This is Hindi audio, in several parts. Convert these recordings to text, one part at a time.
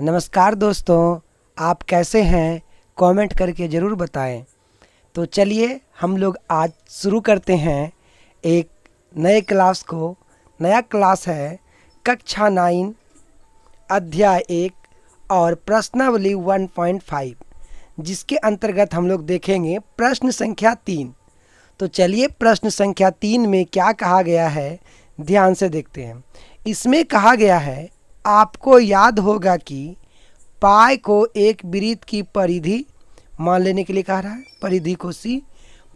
नमस्कार दोस्तों, आप कैसे हैं? कमेंट करके ज़रूर बताएं। तो चलिए हम लोग आज शुरू करते हैं एक नए क्लास को। नया क्लास है कक्षा 9 अध्याय 1 और प्रश्नावली 1.5, जिसके अंतर्गत हम लोग देखेंगे प्रश्न संख्या 3। तो चलिए प्रश्न संख्या 3 में क्या कहा गया है ध्यान से देखते हैं। इसमें कहा गया है, आपको याद होगा कि पाई को एक वृत्त की परिधि मान लेने के लिए कह रहा है, परिधि को सी,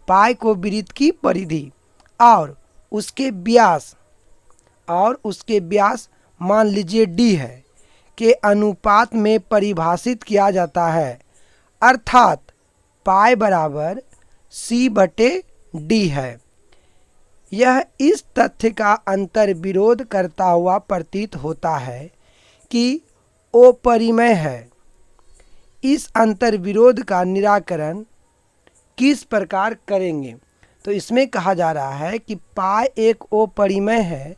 पाई को वृत्त की परिधि और उसके व्यास मान लीजिए डी है के अनुपात में परिभाषित किया जाता है, अर्थात पाई बराबर सी बटे डी है। यह इस तथ्य का अंतर विरोध करता हुआ प्रतीत होता है कि अपरिमेय है। इस अंतर विरोध का निराकरण किस प्रकार करेंगे? तो इसमें कहा जा रहा है कि पाई एक अपरिमेय है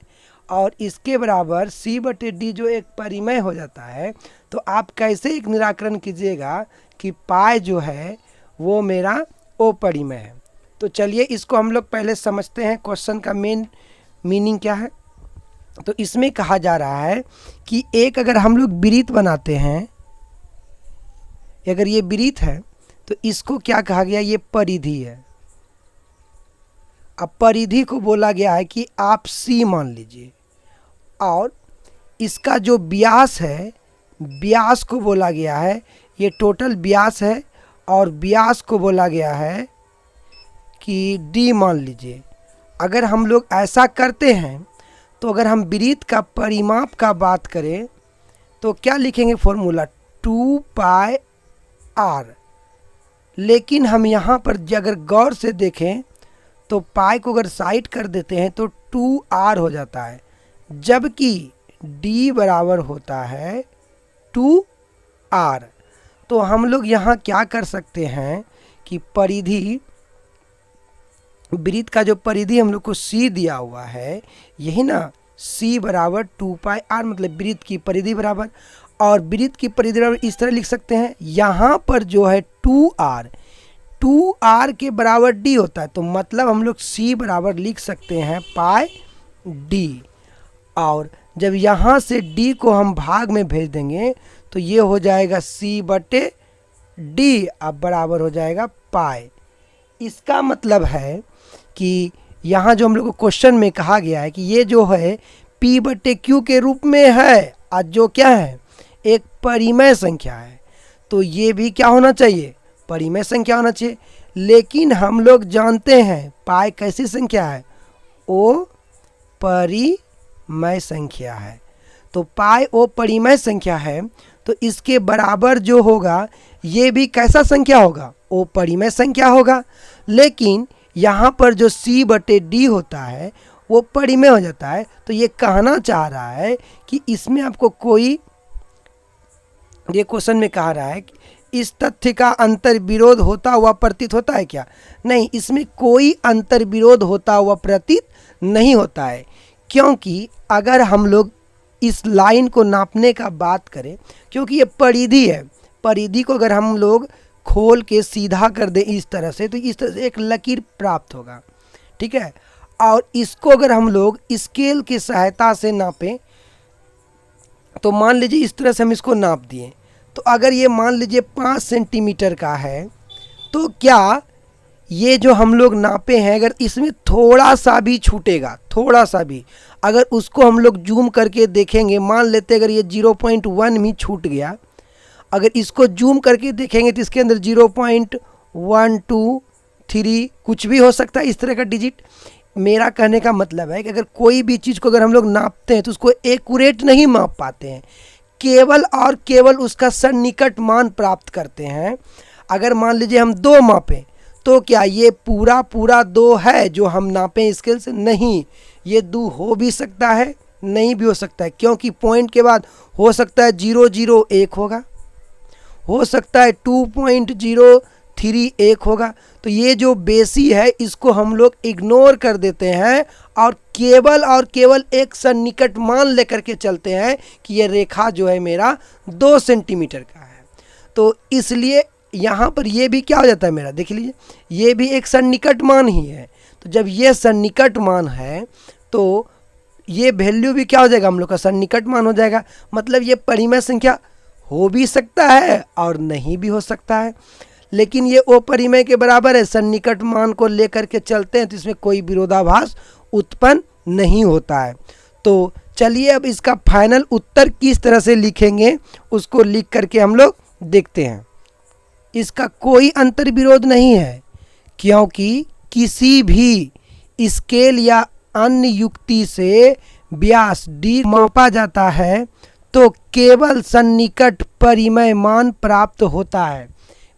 और इसके बराबर सी बटे डी जो एक परिमेय हो जाता है, तो आप कैसे एक निराकरण कीजिएगा कि पाई जो है वो मेरा अपरिमेय है। तो चलिए इसको हम लोग पहले समझते हैं, क्वेश्चन का मेन मीनिंग क्या है। तो इसमें कहा जा रहा है कि एक अगर हम लोग वृत्त बनाते हैं, अगर ये वृत्त है तो इसको क्या कहा गया, ये परिधि है। अब परिधि को बोला गया है कि आप सी मान लीजिए और इसका जो व्यास है, व्यास को बोला गया है, ये टोटल व्यास है और व्यास को बोला गया है कि डी मान लीजिए। अगर हम लोग ऐसा करते हैं तो अगर हम वृत्त का परिमाप का बात करें तो क्या लिखेंगे फॉर्मूला 2 पाई आर। लेकिन हम यहाँ पर अगर गौर से देखें तो पाई को अगर साइड कर देते हैं तो 2 आर हो जाता है, जबकि डी बराबर होता है 2 आर। तो हम लोग यहाँ क्या कर सकते हैं कि परिधि, वृत्त का जो परिधि हम लोग को सी दिया हुआ है, यही ना, सी बराबर 2 पाई आर, मतलब वृत्त की परिधि बराबर, और वृत्त की परिधि बराबर इस तरह लिख सकते हैं, यहाँ पर जो है 2 आर के बराबर डी होता है, तो मतलब हम लोग सी बराबर लिख सकते हैं पाई डी। और जब यहाँ से डी को हम भाग में भेज देंगे तो ये हो जाएगा सी बटे डी, अब बराबर हो जाएगा पाई। इसका मतलब है कि यहाँ जो हम लोग को क्वेश्चन में कहा गया है कि ये जो है P बटे Q के रूप में है, आज जो क्या है एक परिमेय संख्या है, तो ये भी क्या होना चाहिए, परिमेय संख्या होना चाहिए। लेकिन हम लोग जानते हैं पाई कैसी संख्या है, ओ परिमेय संख्या है। तो पाई ओ परिमेय संख्या है, तो इसके बराबर जो होगा ये भी कैसा संख्या होगा, ओ परिमेय संख्या होगा। लेकिन यहाँ पर जो सी बटे डी होता है वो परिमेय हो जाता है। तो ये कहना चाह रहा है कि इसमें आपको कोई, ये क्वेश्चन में कहा रहा है कि इस तथ्य का अंतर विरोध होता हुआ प्रतीत होता है क्या? नहीं, इसमें कोई अंतर विरोध होता हुआ प्रतीत नहीं होता है, क्योंकि अगर हम लोग इस लाइन को नापने का बात करें, क्योंकि ये परिधि है, परिधि को अगर हम लोग खोल के सीधा कर दें इस तरह से, तो इस तरह से एक लकीर प्राप्त होगा, ठीक है। और इसको अगर हम लोग स्केल की सहायता से नापें तो मान लीजिए इस तरह से हम इसको नाप दिए, तो अगर ये मान लीजिए 5 सेंटीमीटर का है, तो क्या ये जो हम लोग नापे हैं अगर इसमें थोड़ा सा भी छूटेगा, थोड़ा सा भी, अगर उसको हम लोग जूम करके देखेंगे, मान लेते अगर ये 0.1 भी छूट गया, अगर इसको जूम करके देखेंगे तो इसके अंदर 0.1 2 3 कुछ भी हो सकता है, इस तरह का डिजिट। मेरा कहने का मतलब है कि अगर कोई भी चीज़ को अगर हम लोग नापते हैं तो उसको एक्यूरेट नहीं माप पाते हैं, केवल और केवल उसका सन्निकट मान प्राप्त करते हैं। अगर मान लीजिए हम 2 मापें तो क्या ये पूरा 2 है जो हम नापें स्केल से? नहीं, ये 2 हो भी सकता है, नहीं भी हो सकता है, क्योंकि पॉइंट के बाद हो सकता है 001 होगा, हो सकता है 2.031 होगा। तो ये जो बेसी है इसको हम लोग इग्नोर कर देते हैं और केवल और केवल एक सन्निकट मान लेकर के चलते हैं कि ये रेखा जो है मेरा 2 सेंटीमीटर का है। तो इसलिए यहाँ पर ये भी क्या हो जाता है मेरा, देख लीजिए, ये भी एक सन्निकट मान ही है। तो जब ये सन्निकट मान है तो ये वैल्यू भी क्या हो जाएगा, हम लोग का सन्निकट मान हो जाएगा। मतलब ये परिमेय संख्या हो भी सकता है और नहीं भी हो सकता है, लेकिन ये अपरिमेय के बराबर है। सन्निकट मान को लेकर के चलते हैं तो इसमें कोई विरोधाभास उत्पन्न नहीं होता है। तो चलिए अब इसका फाइनल उत्तर किस तरह से लिखेंगे उसको लिख करके हम लोग देखते हैं। इसका कोई अंतर विरोध नहीं है, क्योंकि किसी भी स्केल या अन्य युक्ति से व्यास d मापा जाता है तो केवल सन्निकट परिमेय मान प्राप्त होता है।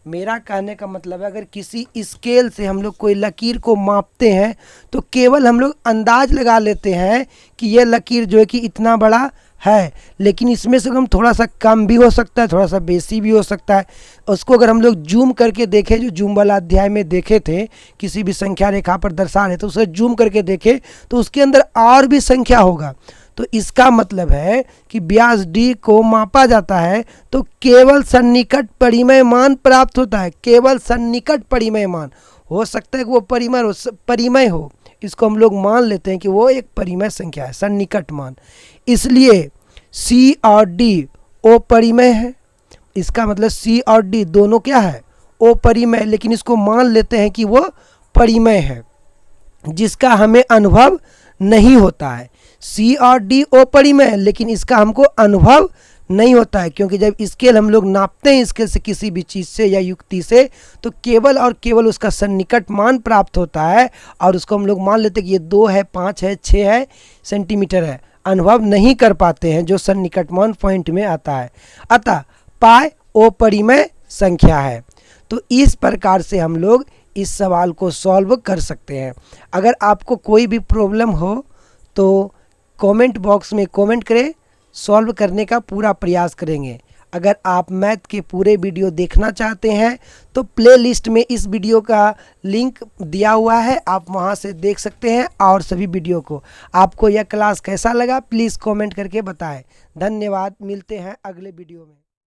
मेरा कहने का मतलब है, अगर किसी स्केल से हम लोग कोई लकीर को मापते हैं तो केवल हम लोग अंदाज लगा लेते हैं कि ये लकीर जो है कि इतना बड़ा है, लेकिन इसमें से हम थोड़ा सा कम भी हो सकता है, थोड़ा सा बेसी भी हो सकता है। उसको अगर हम लोग जूम करके देखें, जो जूम वाला अध्याय में देखे थे, किसी भी संख्या रेखा पर दर्शा रहे तो उसे जूम करके देखें तो उसके अंदर और भी संख्या होगा। तो इसका मतलब है कि व्यास d को मापा जाता है तो केवल सन्निकट परिमेय मान प्राप्त होता है। केवल सन्निकट परिमेय मान, हो सकता है कि वो परिमेय हो, इसको हम लोग मान लेते हैं कि वो एक परिमेय संख्या है, सन्निकट मान। इसलिए c और d अपरिमेय है। इसका मतलब c और d दोनों क्या है, अपरिमेय, लेकिन इसको मान लेते हैं कि वो परिमेय है, जिसका हमें अनुभव नहीं होता है। c और d अपरिमेय, लेकिन इसका हमको अनुभव नहीं होता है, क्योंकि जब स्केल हम लोग नापते हैं स्केल से किसी भी चीज़ से या युक्ति से तो केवल और केवल उसका सन्निकट मान प्राप्त होता है और उसको हम लोग मान लेते हैं कि ये 2 है, 5 है, 6 है सेंटीमीटर है। अनुभव नहीं कर पाते हैं जो सन्निकट मान पॉइंट में आता है। अतः पाई अपरिमेय संख्या है। तो इस प्रकार से हम लोग इस सवाल को सॉल्व कर सकते हैं। अगर आपको कोई भी प्रॉब्लम हो तो कमेंट बॉक्स में कमेंट करें, सॉल्व करने का पूरा प्रयास करेंगे। अगर आप मैथ के पूरे वीडियो देखना चाहते हैं तो प्लेलिस्ट में इस वीडियो का लिंक दिया हुआ है, आप वहां से देख सकते हैं और सभी वीडियो को। आपको यह क्लास कैसा लगा प्लीज़ कमेंट करके बताएं। धन्यवाद, मिलते हैं अगले वीडियो में।